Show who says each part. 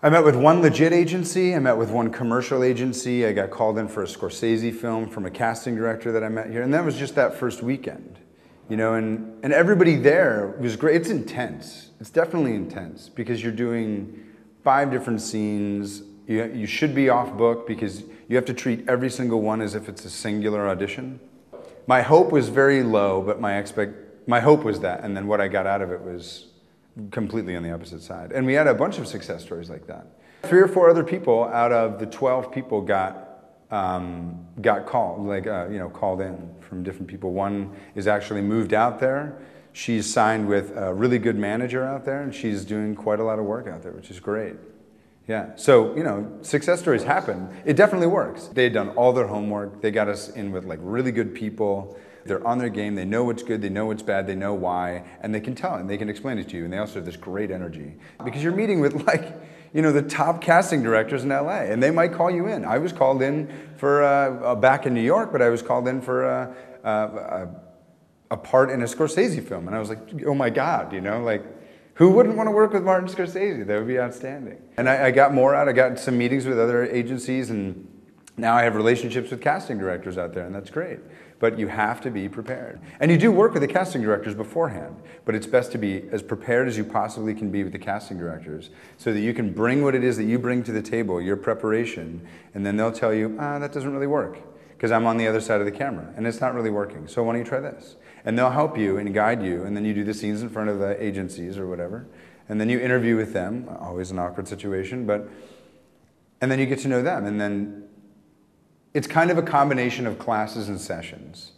Speaker 1: I met with one legit agency, I met with one commercial agency, I got called in for a Scorsese film from a casting director that I met here, and that was just that first weekend. You know, and everybody there was great. It's intense. It's definitely intense because you're doing 5 different scenes. You should be off book because you have to treat every single one as if it's a singular audition. My hope was very low, but my hope was that, and then what I got out of it was completely on the opposite side. And we had a bunch of success stories like that. 3 or 4 other people out of the 12 people got called, called in from different people. One is actually moved out there. She's signed with a really good manager out there, and she's doing quite a lot of work out there, which is great. Yeah, so, you know, success stories happen. It definitely works. They had done all their homework. They got us in with like really good people. They're on their game. They know what's good. They know what's bad. They know why. And they can tell and they can explain it to you. And they also have this great energy because you're meeting with like, you know, the top casting directors in LA, and they might call you in. I was called in for, back in New York, but I was called in for a part in a Scorsese film. And I was like, oh my God, you know, like, who wouldn't want to work with Martin Scorsese? That would be outstanding. And I got more out. I got some meetings with other agencies, and now I have relationships with casting directors out there, and that's great. But you have to be prepared. And you do work with the casting directors beforehand, but it's best to be as prepared as you possibly can be with the casting directors so that you can bring what it is that you bring to the table, your preparation, and then they'll tell you, that doesn't really work because I'm on the other side of the camera, and it's not really working, so why don't you try this? And they'll help you and guide you, and then you do the scenes in front of the agencies or whatever, and then you interview with them, always an awkward situation, and then you get to know them, and then it's kind of a combination of classes and sessions.